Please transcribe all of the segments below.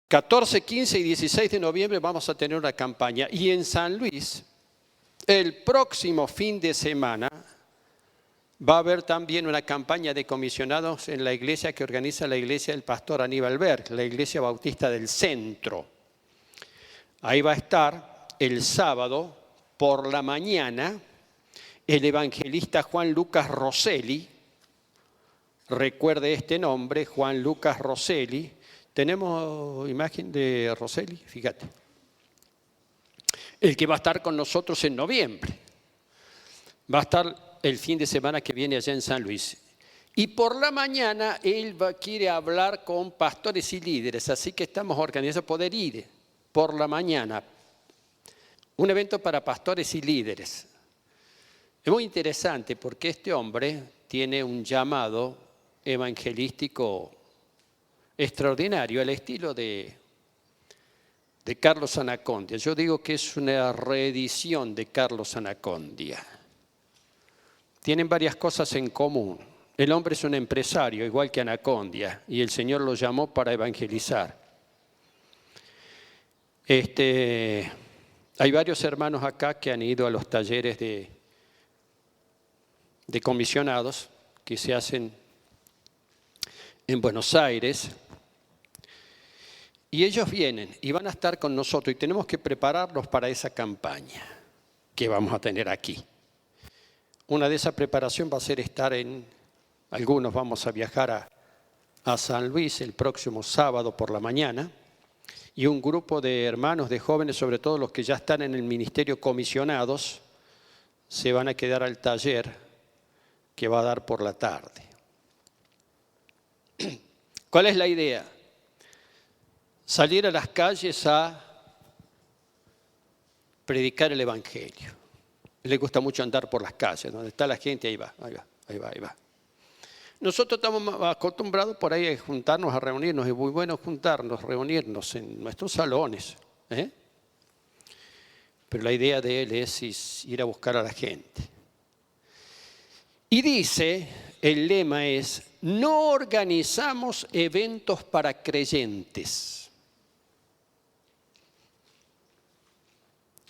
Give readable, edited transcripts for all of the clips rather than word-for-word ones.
14, 15 y 16 de noviembre vamos a tener una campaña. Y en San Luis, el próximo fin de semana, va a haber también una campaña de comisionados en la iglesia que organiza la iglesia del pastor Aníbal Berg, la iglesia bautista del centro. Ahí va a estar el sábado por la mañana el evangelista Juan Lucas Rosselli. Recuerde este nombre, Juan Lucas Rosselli. ¿Tenemos imagen de Rosselli? Fíjate. El que va a estar con nosotros en noviembre. Va a estar el fin de semana que viene allá en San Luis. Y por la mañana él quiere hablar con pastores y líderes, así que estamos organizando poder ir por la mañana. Un evento para pastores y líderes. Es muy interesante porque este hombre tiene un llamado evangelístico extraordinario, al estilo de Carlos Anacondia. Yo digo que es una reedición de Carlos Anacondia. Tienen varias cosas en común. El hombre es un empresario, igual que Anacondia, y el Señor lo llamó para evangelizar. Hay varios hermanos acá que han ido a los talleres de comisionados que se hacen en Buenos Aires. Y ellos vienen y van a estar con nosotros y tenemos que prepararlos para esa campaña que vamos a tener aquí. Una de esas preparaciones va a ser algunos vamos a viajar a San Luis el próximo sábado por la mañana, y un grupo de hermanos, de jóvenes, sobre todo los que ya están en el ministerio comisionados, se van a quedar al taller que va a dar por la tarde. ¿Cuál es la idea? Salir a las calles a predicar el evangelio. Le gusta mucho andar por las calles, donde está la gente, ahí va. Nosotros estamos acostumbrados por ahí a juntarnos, a reunirnos, es muy bueno reunirnos en nuestros salones. Pero la idea de él es ir a buscar a la gente. Y dice, el lema es, no organizamos eventos para creyentes.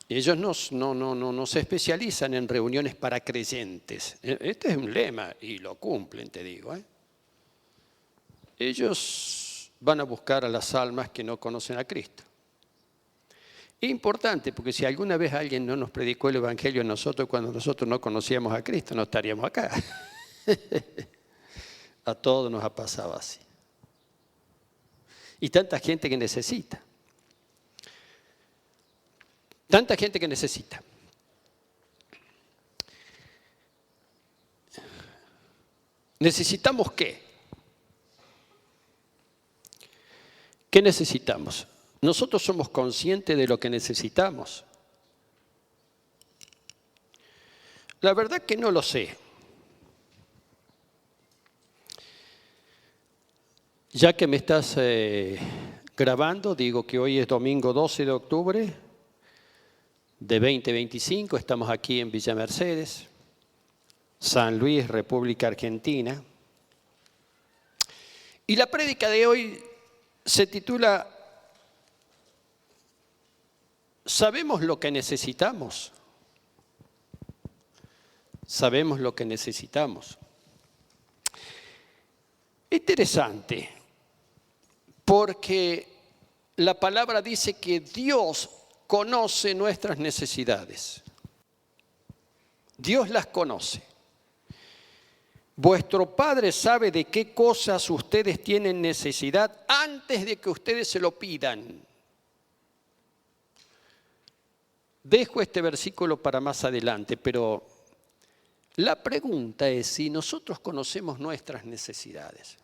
Ellos no se especializan en reuniones para creyentes. Este es un lema y lo cumplen, te digo. Ellos van a buscar a las almas que no conocen a Cristo. Es importante porque si alguna vez alguien no nos predicó el Evangelio a nosotros cuando nosotros no conocíamos a Cristo, no estaríamos acá. A todos nos ha pasado así. Y tanta gente que necesita. Tanta gente que necesita. ¿Necesitamos qué? ¿Qué necesitamos? Nosotros somos conscientes de lo que necesitamos. La verdad que no lo sé. Ya que me estás grabando, digo que hoy es domingo 12 de octubre de 2025, estamos aquí en Villa Mercedes, San Luis, República Argentina. Y la prédica de hoy se titula ¿Sabemos lo que necesitamos? Sabemos lo que necesitamos. Interesante, porque la palabra dice que Dios conoce nuestras necesidades. Dios las conoce. Vuestro Padre sabe de qué cosas ustedes tienen necesidad antes de que ustedes se lo pidan. Dejo este versículo para más adelante, pero la pregunta es si nosotros conocemos nuestras necesidades.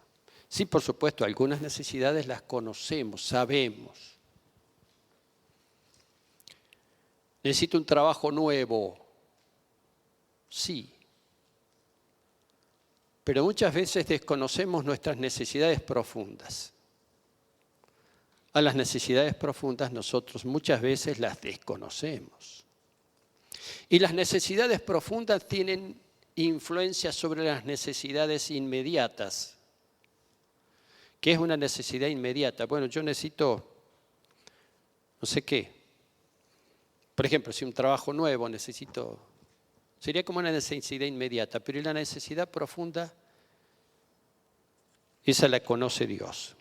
Sí, por supuesto, algunas necesidades las conocemos, sabemos. Necesito un trabajo nuevo. Sí. Pero muchas veces desconocemos nuestras necesidades profundas. A las necesidades profundas nosotros muchas veces las desconocemos. Y las necesidades profundas tienen influencia sobre las necesidades inmediatas. ¿Qué es una necesidad inmediata? Bueno, yo necesito no sé qué. Por ejemplo, si un trabajo nuevo sería como una necesidad inmediata, pero la necesidad profunda, esa la conoce Dios.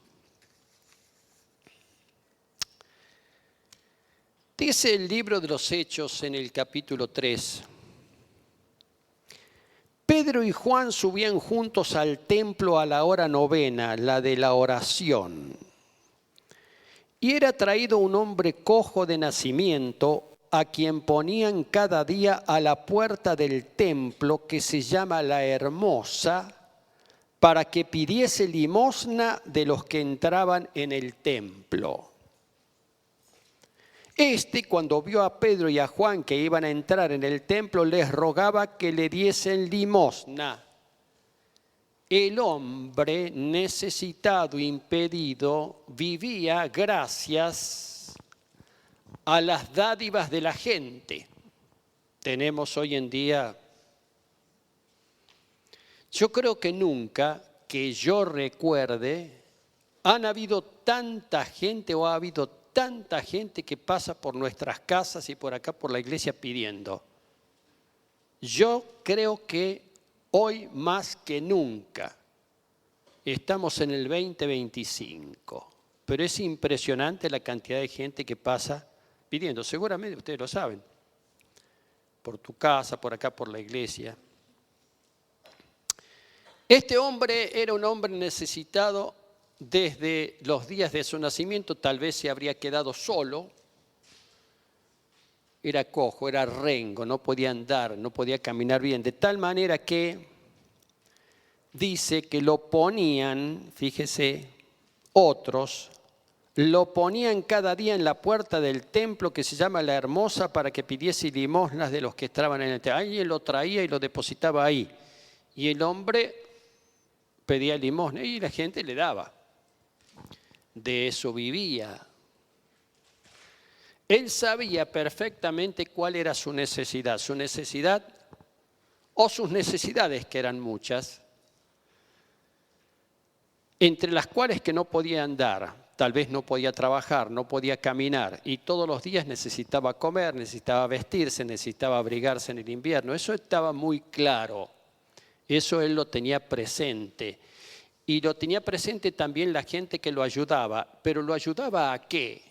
Dice el libro de los Hechos en el capítulo 3. Pedro y Juan subían juntos al templo a la hora novena, la de la oración. Y era traído un hombre cojo de nacimiento, a quien ponían cada día a la puerta del templo, que se llama La Hermosa, para que pidiese limosna de los que entraban en el templo. Cuando vio a Pedro y a Juan que iban a entrar en el templo, les rogaba que le diesen limosna. El hombre necesitado, impedido, vivía gracias a las dádivas de la gente. Tenemos hoy en día, yo creo que nunca, que yo recuerde, han habido tanta gente o ha habido tanta gente que pasa por nuestras casas y por acá por la iglesia pidiendo. Yo creo que hoy más que nunca estamos en el 2025, pero es impresionante la cantidad de gente que pasa pidiendo. Seguramente ustedes lo saben, por tu casa, por acá por la iglesia. Este hombre era un hombre necesitado. Desde los días de su nacimiento tal vez se habría quedado solo, era cojo, era rengo, no podía andar, no podía caminar bien, de tal manera que dice que lo ponían, fíjese, otros, lo ponían cada día en la puerta del templo que se llama La Hermosa para que pidiese limosnas de los que estaban en el templo. Alguien lo traía y lo depositaba ahí. Y el hombre pedía limosna y la gente le daba. De eso vivía. Él sabía perfectamente cuál era su necesidad o sus necesidades, que eran muchas, entre las cuales que no podía andar, tal vez no podía trabajar, no podía caminar y todos los días necesitaba comer, necesitaba vestirse, necesitaba abrigarse en el invierno. Eso estaba muy claro, eso él lo tenía presente. Y lo tenía presente también la gente que lo ayudaba. ¿Pero lo ayudaba a qué?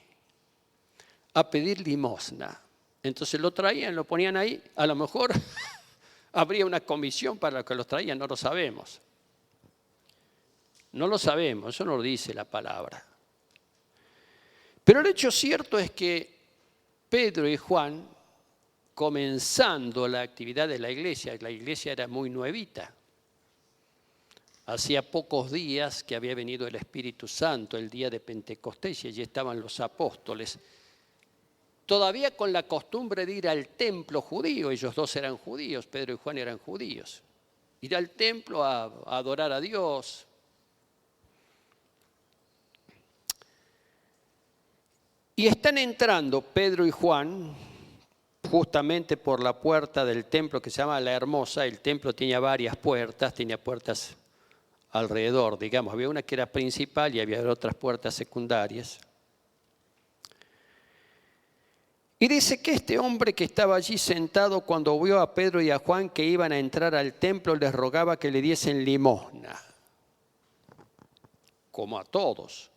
A pedir limosna. Entonces lo traían, lo ponían ahí. A lo mejor habría una comisión para los que los traían, no lo sabemos. No lo sabemos, eso no lo dice la palabra. Pero el hecho cierto es que Pedro y Juan, comenzando la actividad de la iglesia era muy nuevita. Hacía pocos días que había venido el Espíritu Santo, el día de Pentecostés, y allí estaban los apóstoles. Todavía con la costumbre de ir al templo judío, ellos dos eran judíos, Pedro y Juan eran judíos. Ir al templo a adorar a Dios. Y están entrando Pedro y Juan justamente por la puerta del templo que se llama La Hermosa. El templo tenía varias puertas, tenía puertas alrededor, digamos, había una que era principal y había otras puertas secundarias. Y dice que este hombre que estaba allí sentado cuando vio a Pedro y a Juan que iban a entrar al templo, les rogaba que le diesen limosna, como a todos.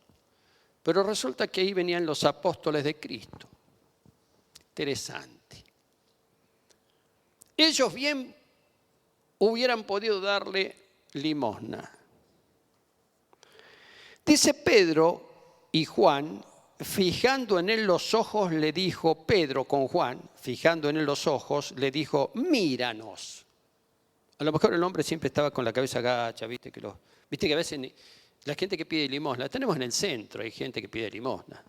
Pero resulta que ahí venían los apóstoles de Cristo. Interesante. Ellos bien hubieran podido darle limosna. Dice Pedro y Juan, fijando en él los ojos, le dijo, Pedro con Juan, fijando en él los ojos, le dijo, míranos. A lo mejor el hombre siempre estaba con la cabeza agacha, viste que a veces la gente que pide limosna, tenemos en el centro, hay gente que pide limosna.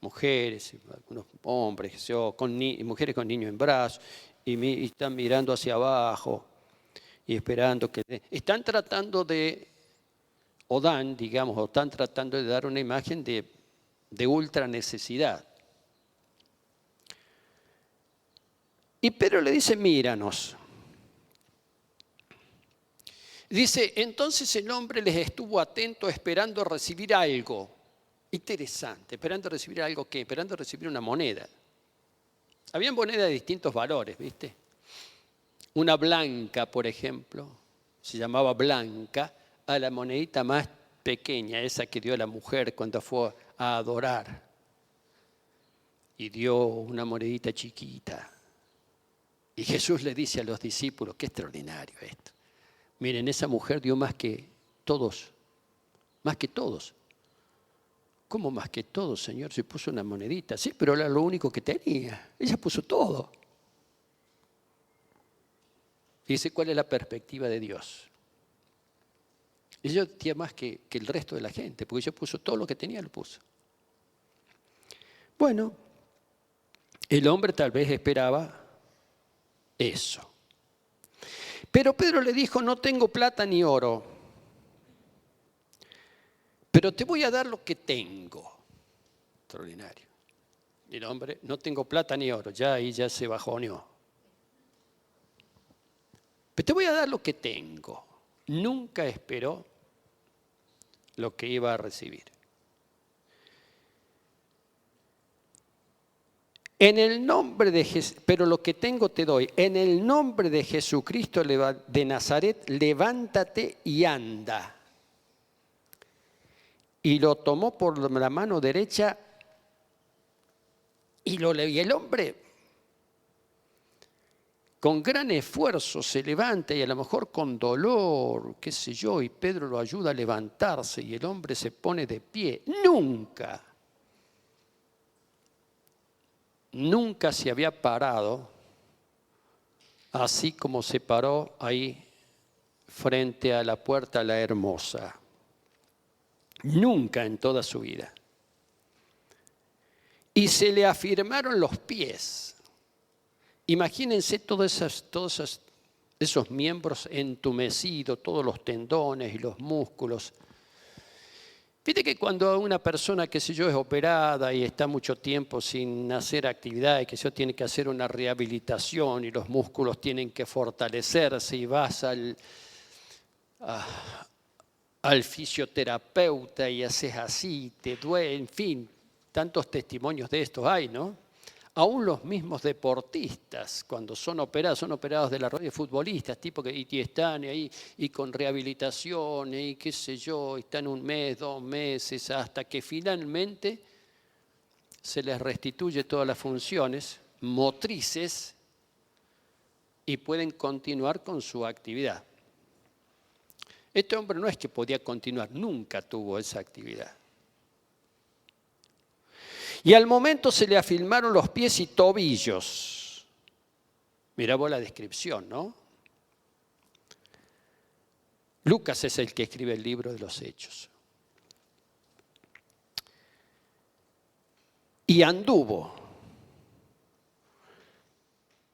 Mujeres, algunos hombres, mujeres con niños en brazos, y están mirando hacia abajo y esperando que... Están tratando de... o están tratando de dar una imagen de ultra necesidad. Y Pedro le dice, míranos. Dice, entonces el hombre les estuvo atento esperando recibir algo. Interesante, esperando recibir algo ¿qué? Esperando recibir una moneda. Habían monedas de distintos valores, ¿viste? Una blanca, por ejemplo, se llamaba blanca a la monedita más pequeña, esa que dio la mujer cuando fue a adorar. Y dio una monedita chiquita. Y Jesús le dice a los discípulos, qué extraordinario esto. Miren, esa mujer dio más que todos, más que todos. ¿Cómo más que todos, Señor? Se puso una monedita. Sí, pero era lo único que tenía. Ella puso todo. Fíjese cuál es la perspectiva de Dios. Ella tenía más que el resto de la gente, porque ella puso todo lo que tenía, lo puso. Bueno, el hombre tal vez esperaba eso. Pero Pedro le dijo, no tengo plata ni oro, pero te voy a dar lo que tengo. Extraordinario. Y el hombre, no tengo plata ni oro, ya ahí ya se bajoneó. Pero te voy a dar lo que tengo. Nunca esperó lo que iba a recibir. En el nombre de pero lo que tengo te doy. En el nombre de Jesucristo de Nazaret, levántate y anda. Y lo tomó por la mano derecha y el hombre con gran esfuerzo se levanta y a lo mejor con dolor, qué sé yo, y Pedro lo ayuda a levantarse y el hombre se pone de pie. Nunca se había parado así como se paró ahí frente a la puerta La Hermosa. Nunca en toda su vida. Y se le afirmaron los pies. Imagínense todos esos miembros entumecidos, todos los tendones y los músculos. Viste que cuando una persona, qué sé yo, es operada y está mucho tiempo sin hacer actividad y que se tiene que hacer una rehabilitación y los músculos tienen que fortalecerse y vas al fisioterapeuta y haces así, te duele, en fin, tantos testimonios de estos hay, ¿no? Aún los mismos deportistas, cuando son operados de la rodilla, futbolistas, tipo que y están ahí y con rehabilitación y qué sé yo, están 1 mes, 2 meses, hasta que finalmente se les restituye todas las funciones motrices y pueden continuar con su actividad. Este hombre no es que podía continuar, nunca tuvo esa actividad. Y al momento se le afirmaron los pies y tobillos. Mirá vos la descripción, ¿no? Lucas es el que escribe el libro de los Hechos. Y anduvo.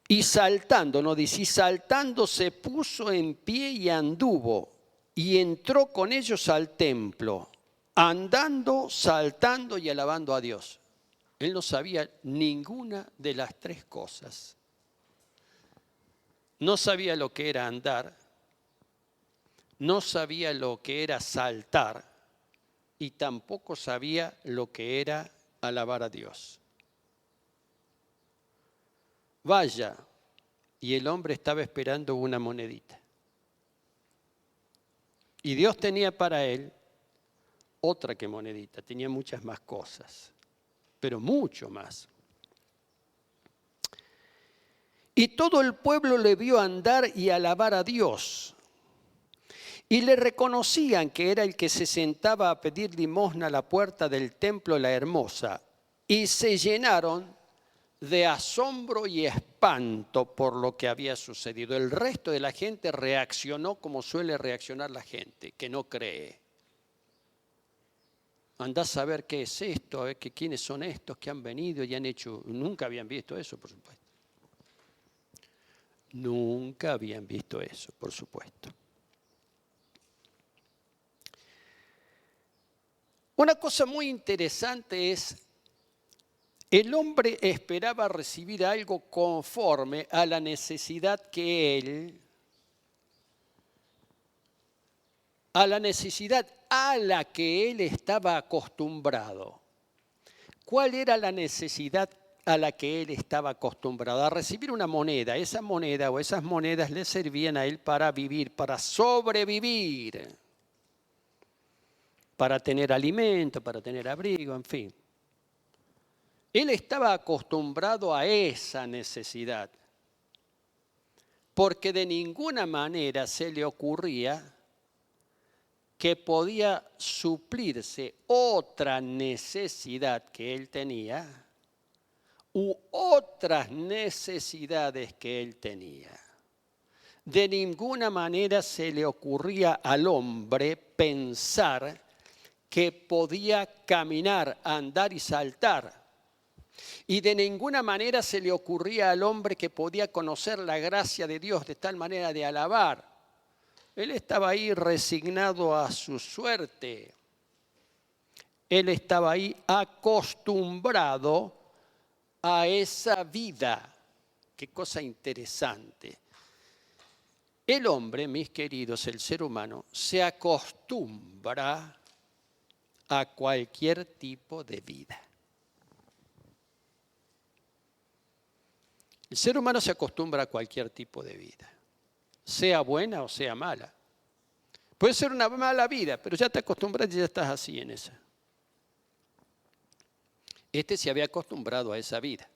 Y saltando, no dice, y saltando se puso en pie y anduvo. Y entró con ellos al templo, andando, saltando y alabando a Dios. Él no sabía ninguna de las 3 cosas. No sabía lo que era andar, no sabía lo que era saltar y tampoco sabía lo que era alabar a Dios. Vaya, y el hombre estaba esperando una monedita. Y Dios tenía para él otra que monedita, tenía muchas más cosas, pero mucho más. Y todo el pueblo le vio andar y alabar a Dios. Y le reconocían que era el que se sentaba a pedir limosna a la puerta del templo La Hermosa. Y se llenaron de asombro y espanto por lo que había sucedido. El resto de la gente reaccionó como suele reaccionar la gente, que no cree. Andás a ver qué es esto, que quiénes son estos que han venido y han hecho. Nunca habían visto eso, por supuesto. Nunca habían visto eso, por supuesto. Una cosa muy interesante es, el hombre esperaba recibir algo conforme a la necesidad a la que él estaba acostumbrado. ¿Cuál era la necesidad a la que él estaba acostumbrado? A recibir una moneda. Esa moneda o esas monedas le servían a él para vivir, para sobrevivir, para tener alimento, para tener abrigo, en fin. Él estaba acostumbrado a esa necesidad, porque de ninguna manera se le ocurría que podía suplirse otra necesidad que él tenía u otras necesidades que él tenía. De ninguna manera se le ocurría al hombre pensar que podía caminar, andar y saltar. Y de ninguna manera se le ocurría al hombre que podía conocer la gracia de Dios de tal manera de alabar. Él estaba ahí resignado a su suerte. Él estaba ahí acostumbrado a esa vida. Qué cosa interesante. El hombre, mis queridos, el ser humano, se acostumbra a cualquier tipo de vida. El ser humano se acostumbra a cualquier tipo de vida, sea buena o sea mala. Puede ser una mala vida, pero ya te acostumbras y ya estás así en esa. Este se había acostumbrado a esa vida.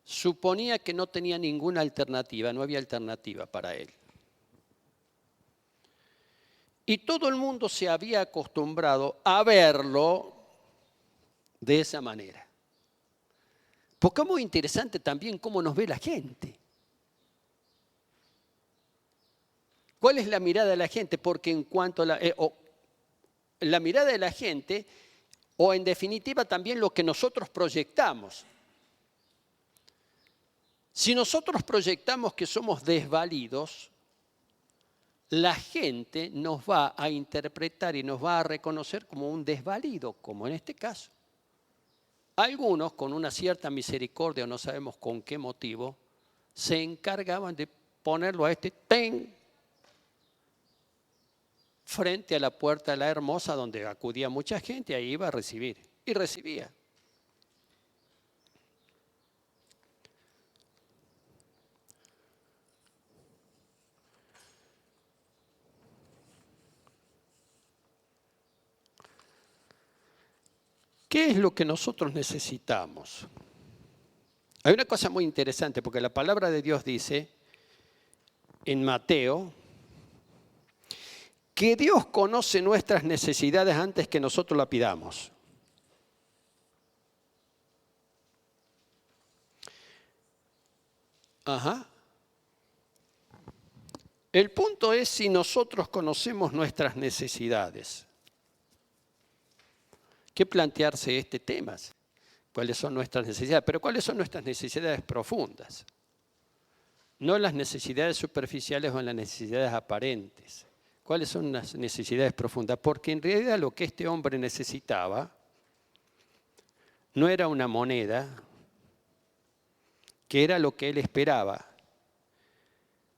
Suponía que no tenía ninguna alternativa, no había alternativa para él. Y todo el mundo se había acostumbrado a verlo de esa manera. Porque es muy interesante también cómo nos ve la gente. ¿Cuál es la mirada de la gente? Porque en cuanto a la mirada de la gente, o en definitiva también lo que nosotros proyectamos. Si nosotros proyectamos que somos desvalidos, la gente nos va a interpretar y nos va a reconocer como un desvalido, como en este caso. Algunos, con una cierta misericordia, o no sabemos con qué motivo, se encargaban de ponerlo a este frente a la puerta de la Hermosa, donde acudía mucha gente, ahí iba a recibir, y recibía. ¿Qué es lo que nosotros necesitamos? Hay una cosa muy interesante, porque la palabra de Dios dice en Mateo que Dios conoce nuestras necesidades antes que nosotros la pidamos. Ajá. El punto es si nosotros conocemos nuestras necesidades. ¿Qué plantearse este tema? ¿Cuáles son nuestras necesidades? Pero ¿cuáles son nuestras necesidades profundas? No las necesidades superficiales o las necesidades aparentes. ¿Cuáles son las necesidades profundas? Porque en realidad lo que este hombre necesitaba no era una moneda, que era lo que él esperaba.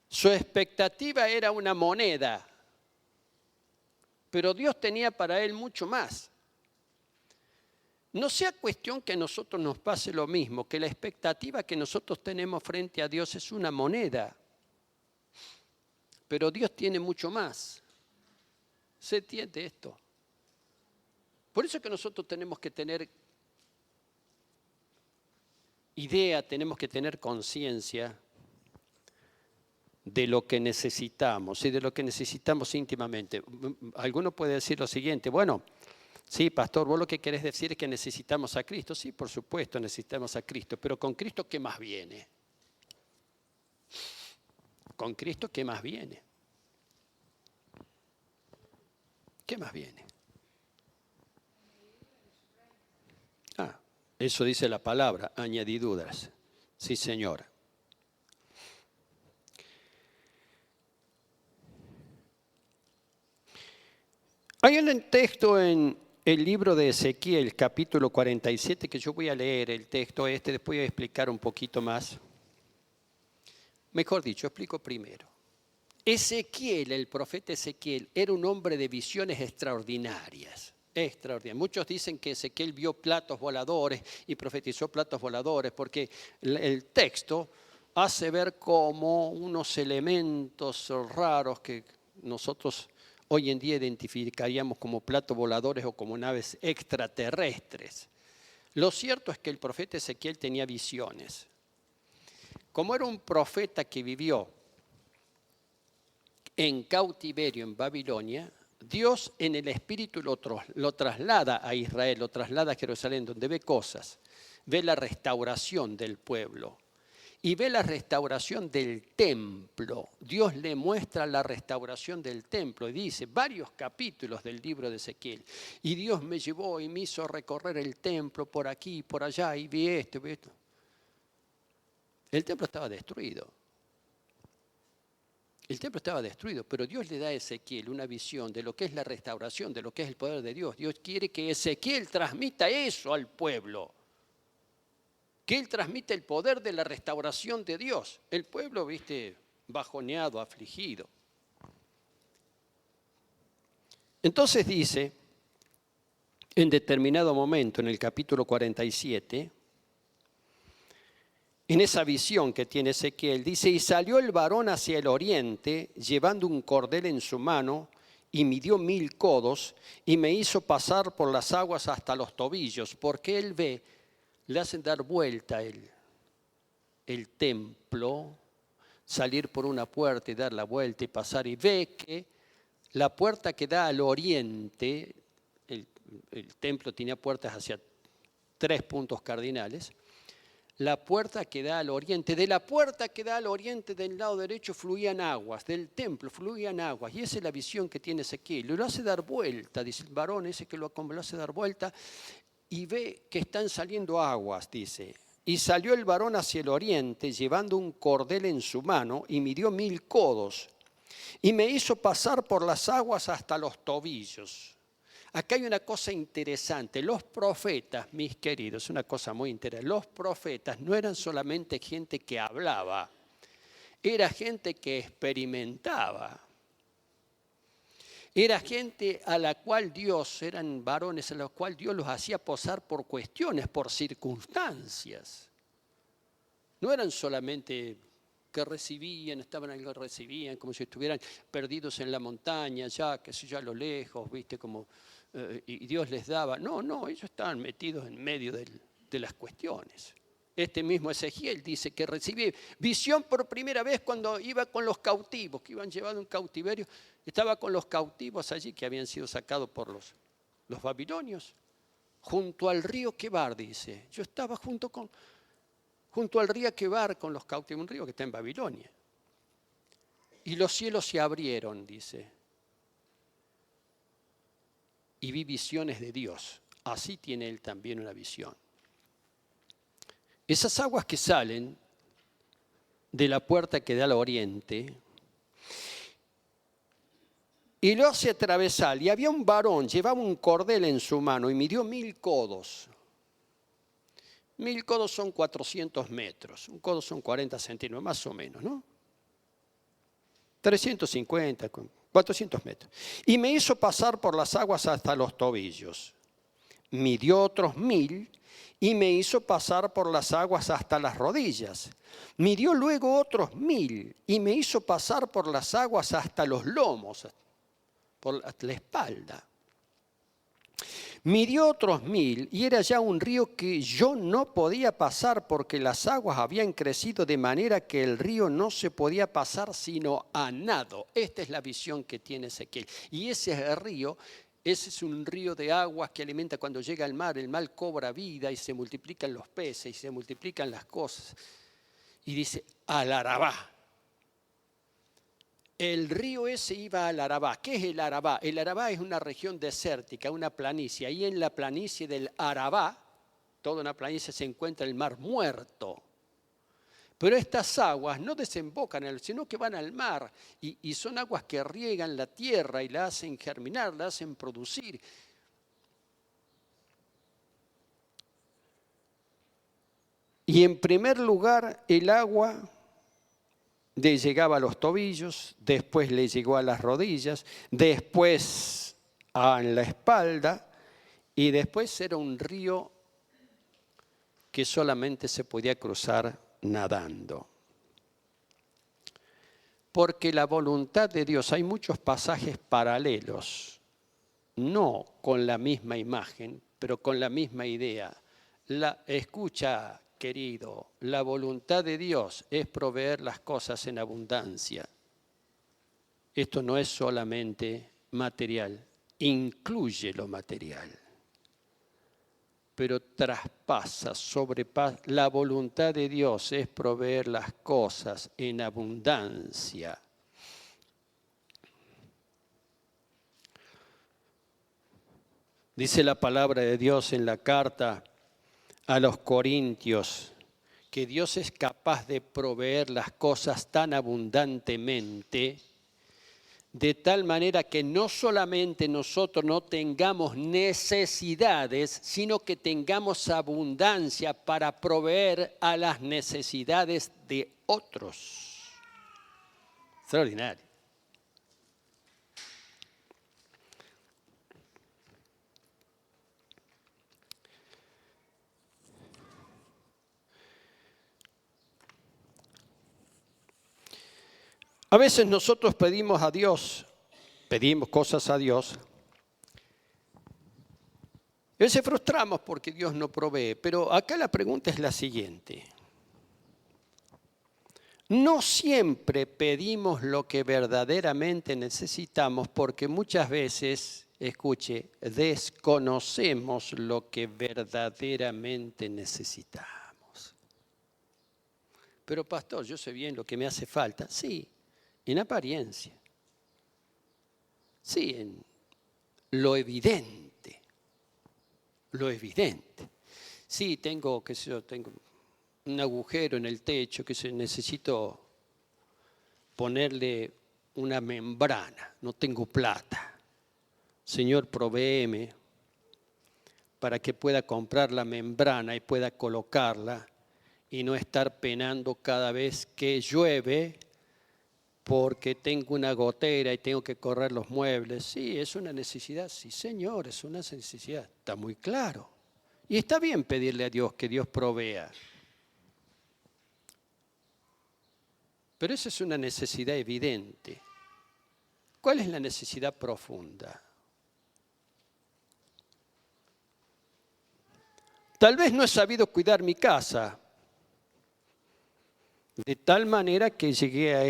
Su expectativa era una moneda, pero Dios tenía para él mucho más. No sea cuestión que a nosotros nos pase lo mismo, que la expectativa que nosotros tenemos frente a Dios es una moneda, pero Dios tiene mucho más. ¿Se entiende esto? Por eso es que nosotros tenemos que tener idea, tenemos que tener conciencia de lo que necesitamos y de lo que necesitamos íntimamente. Alguno puede decir lo siguiente, bueno, sí, pastor, vos lo que querés decir es que necesitamos a Cristo. Sí, por supuesto, necesitamos a Cristo, pero con Cristo, ¿qué más viene? Con Cristo, ¿qué más viene? ¿Qué más viene? Eso dice la palabra, añadiduras. Sí, señora. Hay un texto en el libro de Ezequiel, capítulo 47, que yo voy a leer el texto después voy a explicar un poquito más. Mejor dicho, explico primero. Ezequiel, el profeta Ezequiel, era un hombre de visiones extraordinarias. Extraordinarias. Muchos dicen que Ezequiel vio platos voladores y profetizó platos voladores porque el texto hace ver como unos elementos raros que nosotros hoy en día identificaríamos como platos voladores o como naves extraterrestres. Lo cierto es que el profeta Ezequiel tenía visiones. Como era un profeta que vivió en cautiverio en Babilonia, Dios en el espíritu lo traslada a Israel, lo traslada a Jerusalén, donde ve cosas, ve la restauración del pueblo y ve la restauración del templo. Dios le muestra la restauración del templo y dice varios capítulos del libro de Ezequiel. Y Dios me llevó y me hizo recorrer el templo por aquí y por allá y vi esto, vi esto. El templo estaba destruido. El templo estaba destruido, pero Dios le da a Ezequiel una visión de lo que es la restauración, de lo que es el poder de Dios. Dios quiere que Ezequiel transmita eso al pueblo. Que él transmita el poder de la restauración de Dios. El pueblo, bajoneado, afligido. Entonces dice, en determinado momento, en el capítulo 47, en esa visión que tiene Ezequiel, dice, y salió el varón hacia el oriente, llevando un cordel en su mano, y midió 1000 codos, y me hizo pasar por las aguas hasta los tobillos, porque él ve, le hacen dar vuelta el templo, salir por una puerta y dar la vuelta y pasar, y ve que la puerta que da al oriente, el templo tenía puertas hacia 3 puntos cardinales, la puerta que da al oriente, de la puerta que da al oriente del lado derecho fluían aguas, del templo fluían aguas, y esa es la visión que tiene Ezequiel, lo hace dar vuelta, dice el varón ese que lo hace dar vuelta, y ve que están saliendo aguas, dice, y salió el varón hacia el oriente, llevando un cordel en su mano, y midió 1000 codos, y me hizo pasar por las aguas hasta los tobillos. Acá hay una cosa interesante. Los profetas, mis queridos, una cosa muy interesante. Los profetas no eran solamente gente que hablaba, era gente que experimentaba. Era gente a la cual Dios, eran varones a los cuales Dios los hacía pasar por cuestiones, por circunstancias. No eran solamente que recibían, estaban algo recibían, como si estuvieran perdidos en la montaña, ya, qué sé yo, a lo lejos, como y Dios les daba. No, ellos estaban metidos en medio de las cuestiones. Este mismo Ezequiel dice que recibió visión por primera vez cuando iba con los cautivos, que iban llevados en cautiverio. Estaba con los cautivos allí que habían sido sacados por los babilonios, junto al río Quebar, dice. Yo estaba junto al río Quebar con los cautivos, un río que está en Babilonia. Y los cielos se abrieron, dice. Y vi visiones de Dios. Así tiene él también una visión. Esas aguas que salen de la puerta que da al oriente, y lo hace atravesar, y había un varón, llevaba un cordel en su mano, y midió 1000 codos. 1000 codos son 400 metros, un codo son 40 centímetros, más o menos, ¿no? 350, 400 metros. Y me hizo pasar por las aguas hasta los tobillos. Midió otros 1000 y me hizo pasar por las aguas hasta las rodillas. Midió luego otros 1000 y me hizo pasar por las aguas hasta los lomos, por la espalda. Midió otros 1000 y era ya un río que yo no podía pasar porque las aguas habían crecido de manera que el río no se podía pasar sino a nado. Esta es la visión que tiene Ezequiel. Y ese río, ese es un río de aguas que alimenta cuando llega al mar. El mar cobra vida y se multiplican los peces y se multiplican las cosas. Y dice, al Arabá. El río ese iba al Arabá. ¿Qué es el Arabá? El Arabá es una región desértica, una planicie. Ahí en la planicie del Arabá, toda una planicie, se encuentra el mar Muerto. Pero estas aguas no desembocan en el, sino que van al mar. Y son aguas que riegan la tierra y la hacen germinar, la hacen producir. Y en primer lugar, el agua le llegaba a los tobillos, después le llegó a las rodillas, después a la espalda y después era un río que solamente se podía cruzar nadando. Porque la voluntad de Dios, hay muchos pasajes paralelos, no con la misma imagen, pero con la misma idea. Escucha, querido, la voluntad de Dios es proveer las cosas en abundancia. Esto no es solamente material, incluye lo material, pero traspasa, sobrepasa. La voluntad de Dios es proveer las cosas en abundancia. Dice la palabra de Dios en la carta a los Corintios, que Dios es capaz de proveer las cosas tan abundantemente, de tal manera que no solamente nosotros no tengamos necesidades, sino que tengamos abundancia para proveer a las necesidades de otros. Extraordinario. A veces nosotros pedimos cosas a Dios. A veces frustramos porque Dios no provee, pero acá la pregunta es la siguiente. No siempre pedimos lo que verdaderamente necesitamos porque muchas veces, escuche, desconocemos lo que verdaderamente necesitamos. Pero pastor, yo sé bien lo que me hace falta. Sí, en apariencia. Sí, en lo evidente. Lo evidente. Sí, tengo un agujero en el techo que necesito ponerle una membrana. No tengo plata. Señor, provéeme para que pueda comprar la membrana y pueda colocarla y no estar penando cada vez que llueve porque tengo una gotera y tengo que correr los muebles. Sí, es una necesidad. Sí, Señor, es una necesidad. Está muy claro. Y está bien pedirle a Dios que Dios provea. Pero esa es una necesidad evidente. ¿Cuál es la necesidad profunda? Tal vez no he sabido cuidar mi casa, de tal manera que llegué a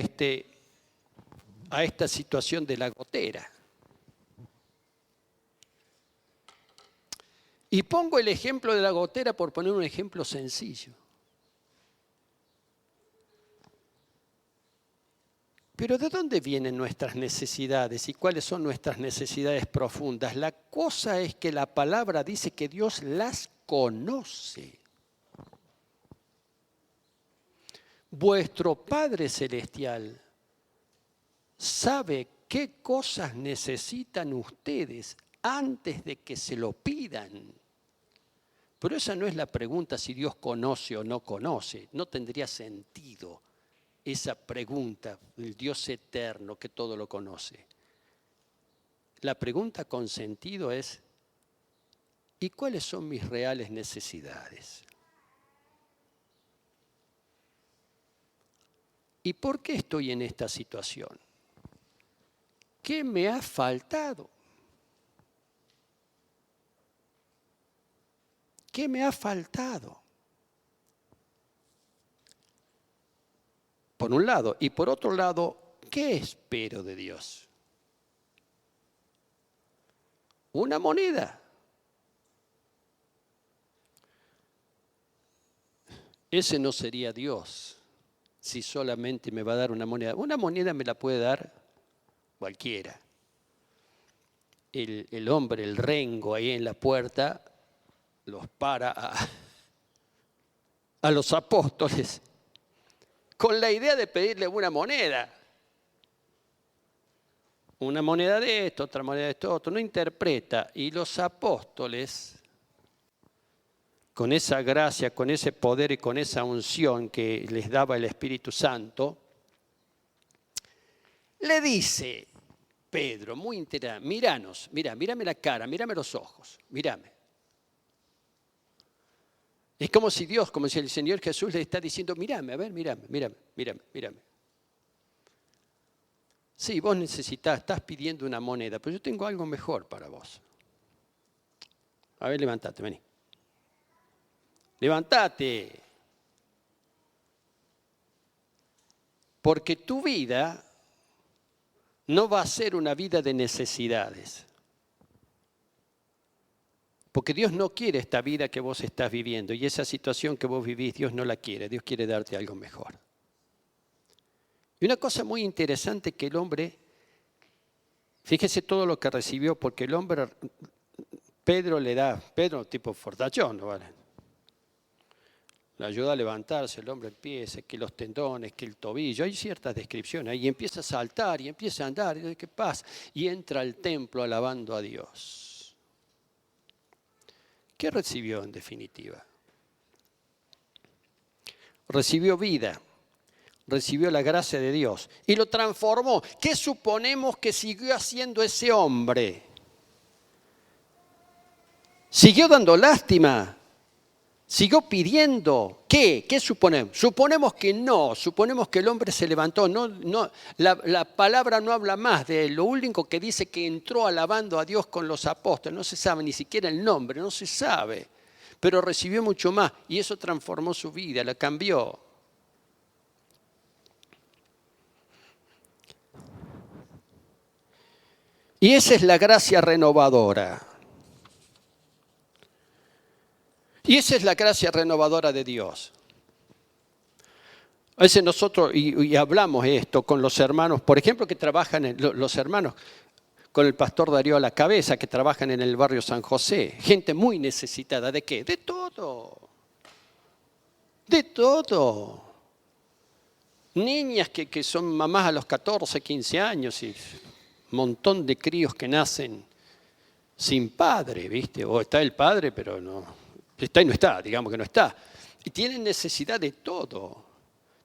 esta situación de la gotera. Y pongo el ejemplo de la gotera por poner un ejemplo sencillo. Pero ¿de dónde vienen nuestras necesidades y cuáles son nuestras necesidades profundas? La cosa es que la palabra dice que Dios las conoce. Vuestro Padre Celestial sabe qué cosas necesitan ustedes antes de que se lo pidan. Pero esa no es la pregunta si Dios conoce o no conoce. No tendría sentido esa pregunta del Dios eterno que todo lo conoce. La pregunta con sentido es, ¿y cuáles son mis reales necesidades? ¿Y por qué estoy en esta situación? ¿Qué me ha faltado? ¿Qué me ha faltado? Por un lado. Y por otro lado, ¿qué espero de Dios? Una moneda. Ese no sería Dios si solamente me va a dar una moneda. Una moneda me la puede dar cualquiera. El hombre, el rengo ahí en la puerta, los para a los apóstoles con la idea de pedirle una moneda. Una moneda de esto, otra moneda de esto, otro. No interpreta. Y los apóstoles, con esa gracia, con ese poder y con esa unción que les daba el Espíritu Santo, le dice Pedro, muy interesante, míranos, mírame la cara, mírame los ojos, mírame. Es como si Dios, como si el Señor Jesús le está diciendo, mírame, a ver, mírame. Sí, vos necesitas, estás pidiendo una moneda, pero yo tengo algo mejor para vos. A ver, levántate, vení. Levántate. Porque tu vida no va a ser una vida de necesidades. Porque Dios no quiere esta vida que vos estás viviendo y esa situación que vos vivís, Dios no la quiere. Dios quiere darte algo mejor. Y una cosa muy interesante que el hombre, fíjese todo lo que recibió, porque el hombre, Pedro tipo fortachón, ¿no vale? Le ayuda a levantarse, el hombre empieza, que los tendones, que el tobillo, hay ciertas descripciones, y empieza a saltar, y empieza a andar, y ¿qué pasa? Y entra al templo alabando a Dios. ¿Qué recibió en definitiva? Recibió vida, recibió la gracia de Dios y lo transformó. ¿Qué suponemos que siguió haciendo ese hombre? ¿Siguió dando lástima? ¿Siguió pidiendo? ¿Qué? ¿Qué suponemos? Suponemos que no, suponemos que el hombre se levantó. La palabra no habla más de él. Lo único que dice que entró alabando a Dios con los apóstoles. No se sabe ni siquiera el nombre, no se sabe. Pero recibió mucho más y eso transformó su vida, la cambió. Y esa es la gracia renovadora. Y esa es la gracia renovadora de Dios. A veces nosotros, y hablamos esto con los hermanos, por ejemplo, que trabajan, los hermanos, con el pastor Darío a la cabeza, que trabajan en el barrio San José. Gente muy necesitada. ¿De qué? De todo. De todo. Niñas que son mamás a los 14, 15 años y un montón de críos que nacen sin padre, ¿viste? O está el padre, pero no. Está y no está, digamos que no está. Y tienen necesidad de todo.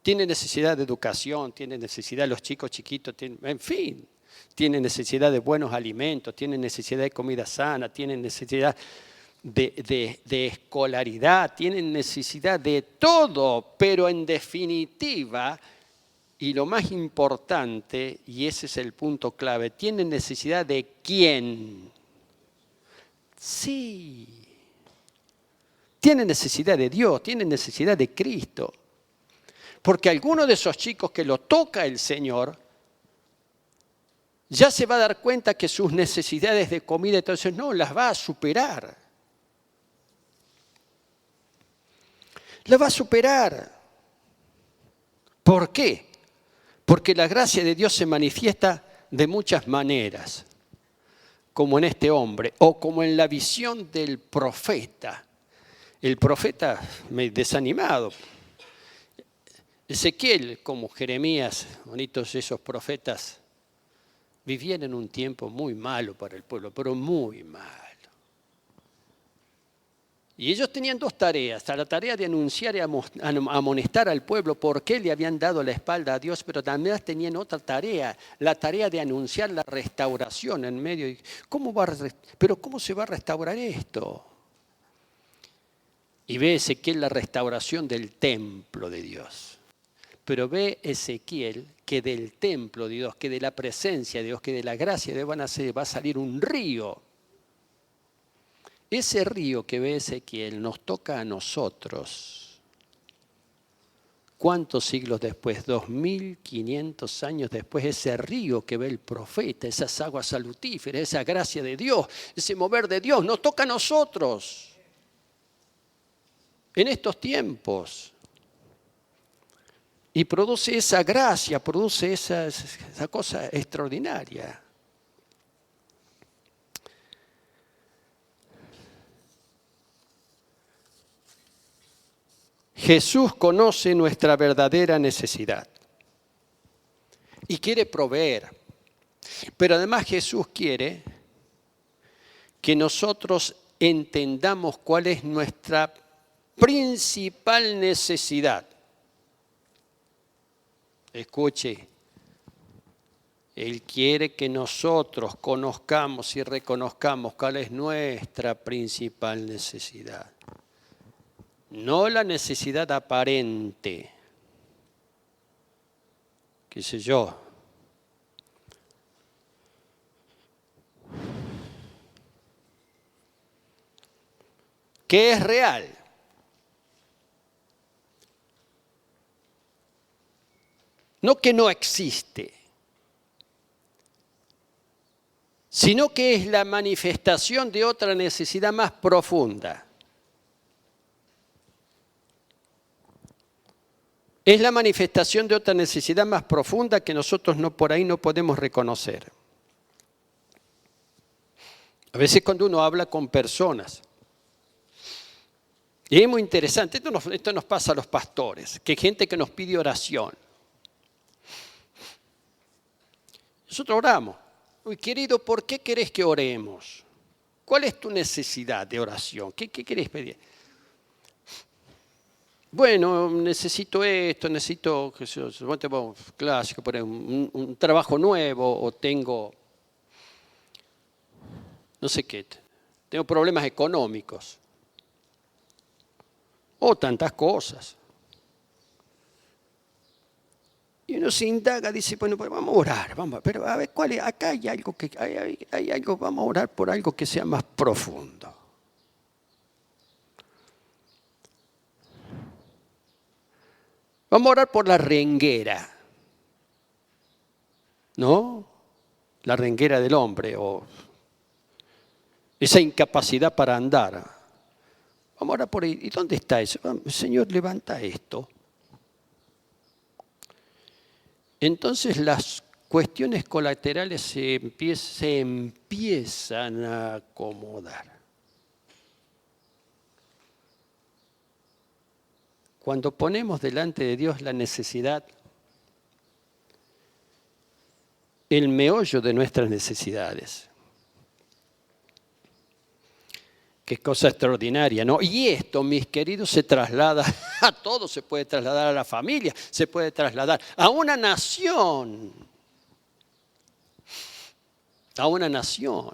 Tienen necesidad de educación, tienen necesidad, los chicos chiquitos, en fin, tienen necesidad de buenos alimentos, tienen necesidad de comida sana, tienen necesidad de escolaridad, tienen necesidad de todo, pero en definitiva, y lo más importante, y ese es el punto clave, tienen necesidad de ¿quién? Sí. Tienen necesidad de Dios, tienen necesidad de Cristo. Porque alguno de esos chicos que lo toca el Señor, ya se va a dar cuenta que sus necesidades de comida, entonces no, las va a superar. Las va a superar. ¿Por qué? Porque la gracia de Dios se manifiesta de muchas maneras, como en este hombre, o como en la visión del profeta. El profeta desanimado. Ezequiel, como Jeremías, bonitos esos profetas, vivían en un tiempo muy malo para el pueblo, pero muy malo. Y ellos tenían dos tareas, la tarea de anunciar y amonestar al pueblo por qué le habían dado la espalda a Dios, pero también tenían otra tarea, la tarea de anunciar la restauración en medio. ¿Pero cómo se va a restaurar esto? Y ve Ezequiel la restauración del templo de Dios. Pero ve Ezequiel que del templo de Dios, que de la presencia de Dios, que de la gracia de Dios va a salir un río. Ese río que ve Ezequiel nos toca a nosotros. ¿Cuántos siglos después? 2500 años después, ese río que ve el profeta, esas aguas salutíferas, esa gracia de Dios, ese mover de Dios, nos toca a nosotros. En estos tiempos. Y produce esa gracia, produce esa cosa extraordinaria. Jesús conoce nuestra verdadera necesidad y quiere proveer. Pero además Jesús quiere que nosotros entendamos cuál es nuestra principal necesidad. Escuche, Él quiere que nosotros conozcamos y reconozcamos cuál es nuestra principal necesidad. No la necesidad aparente, qué sé yo. ¿Qué es real? No que no existe, sino que es la manifestación de otra necesidad más profunda. Es la manifestación de otra necesidad más profunda que nosotros por ahí no podemos reconocer. A veces cuando uno habla con personas, y es muy interesante, esto nos pasa a los pastores, que hay gente que nos pide oración. Nosotros oramos. Uy, querido, ¿por qué querés que oremos? ¿Cuál es tu necesidad de oración? ¿Qué querés pedir? Bueno, necesito esto, necesito, clásico, por un trabajo nuevo, o tengo, no sé qué, tengo problemas económicos, o tantas cosas. Y uno se indaga, dice, bueno, pues vamos a orar, pero a ver, acá hay algo hay algo, vamos a orar por algo que sea más profundo. Vamos a orar por la renguera, ¿no? La renguera del hombre, o esa incapacidad para andar. Vamos a orar por ahí. ¿Y dónde está eso? Señor, levanta esto. Entonces las cuestiones colaterales se empiezan a acomodar. Cuando ponemos delante de Dios la necesidad, el meollo de nuestras necesidades, qué cosa extraordinaria, ¿no? Y esto, mis queridos, se traslada a todo, se puede trasladar a la familia, se puede trasladar a una nación. A una nación.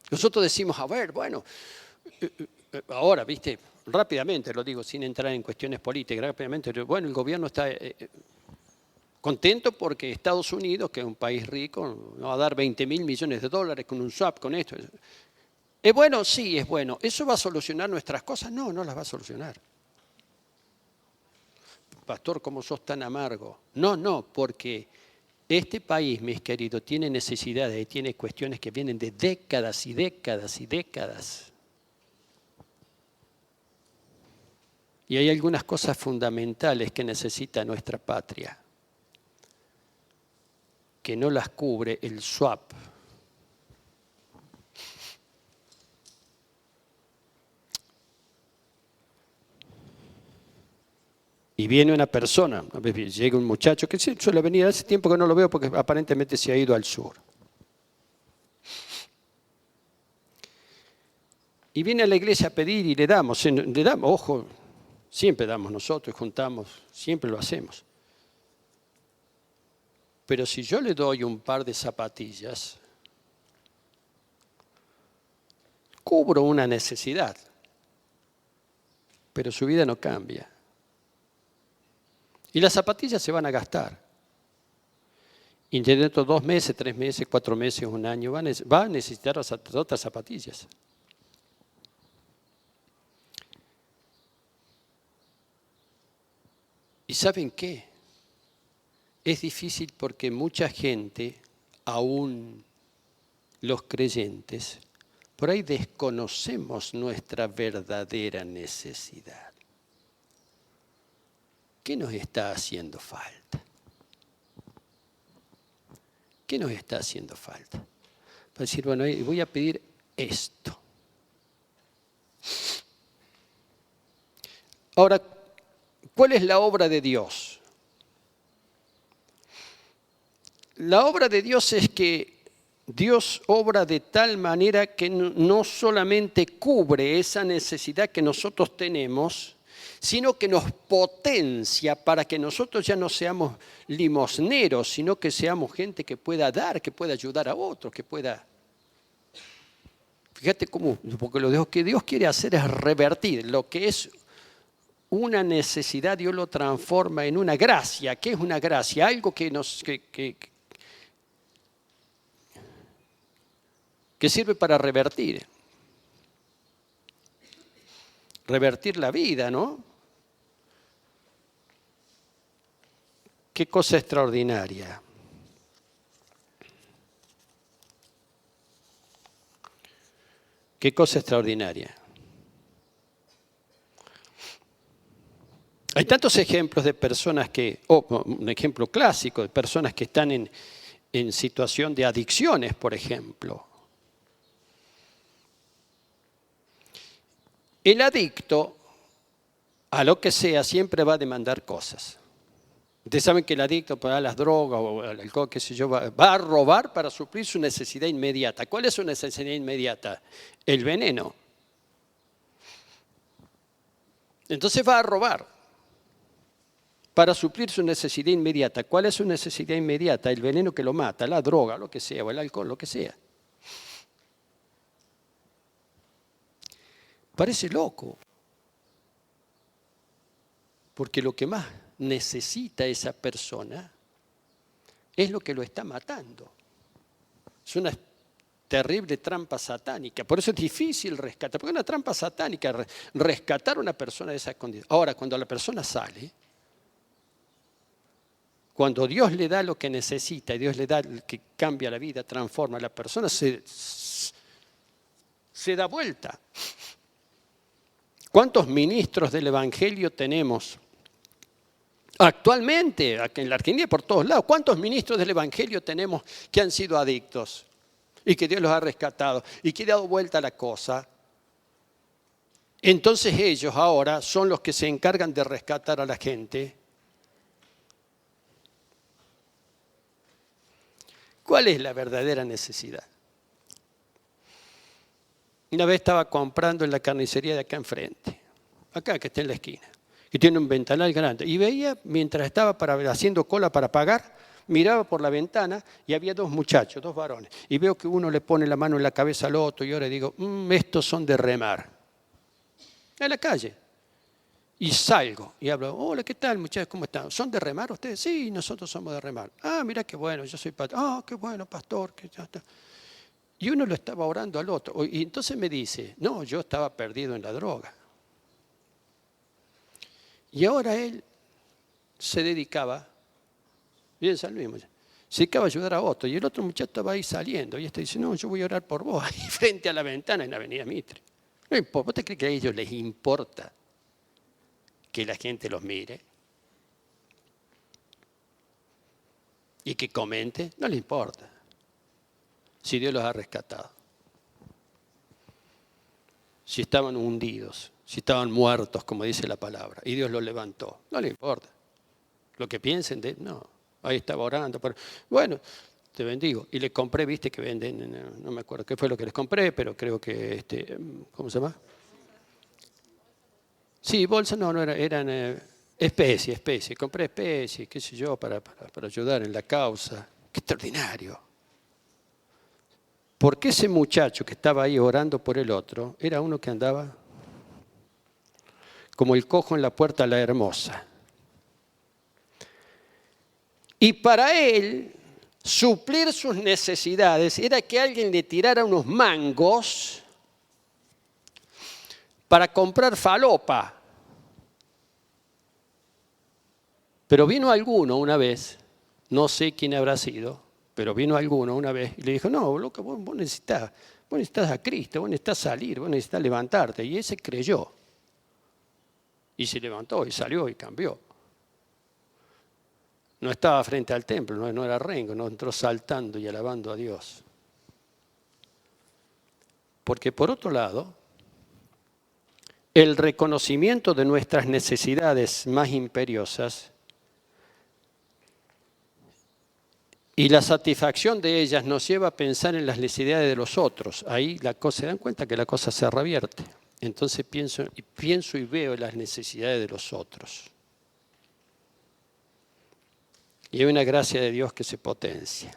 Nosotros decimos, a ver, bueno, ahora, viste, rápidamente lo digo, sin entrar en cuestiones políticas, rápidamente, bueno, el gobierno está contento porque Estados Unidos, que es un país rico, nos va a dar 20.000 millones de dólares con un swap, con esto. ¿Es bueno? Sí, es bueno. ¿Eso va a solucionar nuestras cosas? No, no las va a solucionar. Pastor, ¿cómo sos tan amargo? No, porque este país, mis queridos, tiene necesidades y tiene cuestiones que vienen de décadas y décadas y décadas. Y hay algunas cosas fundamentales que necesita nuestra patria, que no las cubre el swap. Y viene una persona, llega un muchacho que suele venir, hace tiempo que no lo veo porque aparentemente se ha ido al sur. Y viene a la iglesia a pedir y le damos, ojo, siempre damos nosotros, juntamos, siempre lo hacemos. Pero si yo le doy un par de zapatillas, cubro una necesidad, pero su vida no cambia. Y las zapatillas se van a gastar. Y dentro de 2 meses, 3 meses, 4 meses, un año, va a necesitar otras zapatillas. ¿Y saben qué? Es difícil porque mucha gente, aún los creyentes, por ahí desconocemos nuestra verdadera necesidad. ¿Qué nos está haciendo falta? ¿Qué nos está haciendo falta? Para decir, bueno, voy a pedir esto. Ahora, ¿cuál es la obra de Dios? La obra de Dios es que Dios obra de tal manera que no solamente cubre esa necesidad que nosotros tenemos, sino que nos potencia para que nosotros ya no seamos limosneros, sino que seamos gente que pueda dar, que pueda ayudar a otros, que pueda... Fíjate cómo, porque lo que Dios quiere hacer es revertir lo que es una necesidad, Dios lo transforma en una gracia. ¿Qué es una gracia? Algo que sirve para revertir la vida, ¿no? Qué cosa extraordinaria. Qué cosa extraordinaria. Hay tantos ejemplos de personas un ejemplo clásico, de personas que están en situación de adicciones, por ejemplo. El adicto, a lo que sea, siempre va a demandar cosas. Ustedes saben que el adicto a las drogas o al alcohol, qué sé yo, va a robar para suplir su necesidad inmediata. ¿Cuál es su necesidad inmediata? El veneno. Entonces va a robar para suplir su necesidad inmediata. ¿Cuál es su necesidad inmediata? El veneno que lo mata, la droga, lo que sea, o el alcohol, lo que sea. Parece loco, porque lo que más necesita esa persona es lo que lo está matando. Es una terrible trampa satánica, por eso es difícil rescatar, porque es una trampa satánica rescatar a una persona de esa condición. Ahora, cuando la persona sale, cuando Dios le da lo que necesita y Dios le da lo que cambia la vida, transforma, la persona se da vuelta. ¿Cuántos ministros del Evangelio tenemos actualmente, aquí en la Argentina y por todos lados? ¿Cuántos ministros del Evangelio tenemos que han sido adictos y que Dios los ha rescatado y que le ha dado vuelta a la cosa? Entonces ellos ahora son los que se encargan de rescatar a la gente. ¿Cuál es la verdadera necesidad? Una vez estaba comprando en la carnicería de acá enfrente, acá que está en la esquina, que tiene un ventanal grande, y veía, mientras estaba haciendo cola para pagar, miraba por la ventana y había dos muchachos, dos varones, y veo que uno le pone la mano en la cabeza al otro, y ahora digo, estos son de remar. A la calle. Y salgo y hablo, hola, ¿qué tal, muchachos? ¿Cómo están? ¿Son de remar ustedes? Sí, nosotros somos de remar. Ah, mira qué bueno, yo soy pastor. Ah, qué bueno, pastor. Que ya está. Y uno lo estaba orando al otro. Y entonces me dice, no, yo estaba perdido en la droga. Y ahora él se dedicaba, bien San Luis, se dedicaba a ayudar a otro. Y el otro muchacho estaba ahí saliendo. Y este dice, no, yo voy a orar por vos, ahí frente a la ventana en la avenida Mitre. No importa, ¿vos te crees que a ellos les importa que la gente los mire? Y que comente, no les importa. Si Dios los ha rescatado, si estaban hundidos, si estaban muertos, como dice la palabra, y Dios los levantó, no le importa. Lo que piensen de no, ahí estaba orando. Pero, bueno, te bendigo. Y le compré, viste que venden, no me acuerdo qué fue lo que les compré, pero creo que, ¿cómo se llama? Sí, bolsas no eran especies. Compré especies, qué sé yo, para ayudar en la causa. Qué extraordinario. Porque ese muchacho que estaba ahí orando por el otro era uno que andaba como el cojo en la puerta a la hermosa. Y para él, suplir sus necesidades era que alguien le tirara unos mangos para comprar falopa. Pero vino alguno una vez, no sé quién habrá sido, pero vino alguno una vez y le dijo, no, loco, vos necesitas a Cristo, vos necesitas salir, vos necesitas levantarte. Y ese creyó. Y se levantó y salió y cambió. No estaba frente al templo, no era rengo, no entró saltando y alabando a Dios. Porque por otro lado, el reconocimiento de nuestras necesidades más imperiosas y la satisfacción de ellas nos lleva a pensar en las necesidades de los otros. Ahí se dan cuenta que la cosa se revierte. entonces pienso y veo las necesidades de los otros. Y hay una gracia de Dios que se potencia.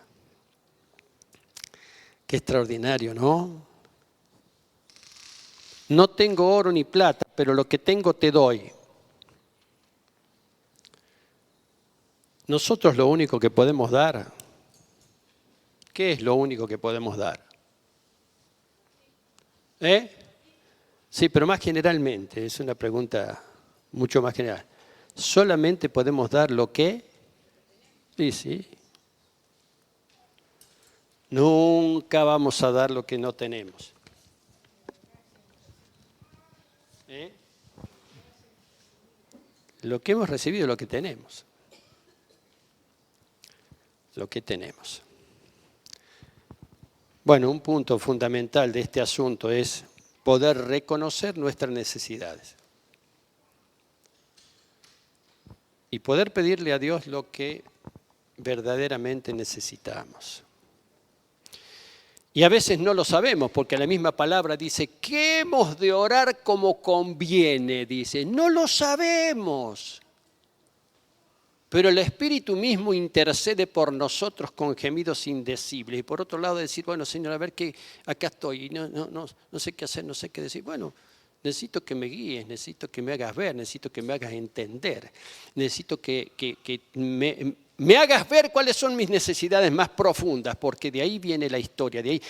Qué extraordinario, ¿no? No tengo oro ni plata, pero lo que tengo te doy. Nosotros lo único que podemos dar, ¿qué es lo único que podemos dar? Sí, pero más generalmente, es una pregunta mucho más general. ¿Solamente podemos dar lo que? Sí. Nunca vamos a dar lo que no tenemos. Lo que hemos recibido, lo que tenemos. Lo que tenemos. Bueno, un punto fundamental de este asunto es poder reconocer nuestras necesidades y poder pedirle a Dios lo que verdaderamente necesitamos. Y a veces no lo sabemos, porque la misma palabra dice que hemos de orar como conviene, dice, no lo sabemos. Pero el Espíritu mismo intercede por nosotros con gemidos indecibles. Y por otro lado decir, bueno, Señor, a ver qué, acá estoy, no sé qué hacer, no sé qué decir. Bueno, necesito que me guíes, necesito que me hagas ver, necesito que me hagas entender. Necesito que me hagas ver cuáles son mis necesidades más profundas, porque de ahí viene la historia, de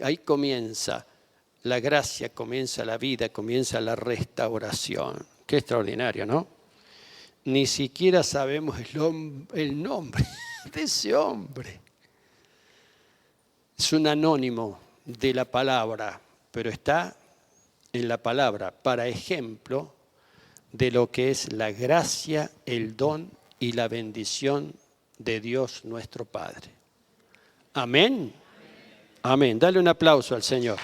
ahí comienza la gracia, comienza la vida, comienza la restauración. Qué extraordinario, ¿no? Ni siquiera sabemos el nombre de ese hombre. Es un anónimo de la palabra, pero está en la palabra para ejemplo de lo que es la gracia, el don y la bendición de Dios nuestro Padre. Amén. Amén. Dale un aplauso al Señor.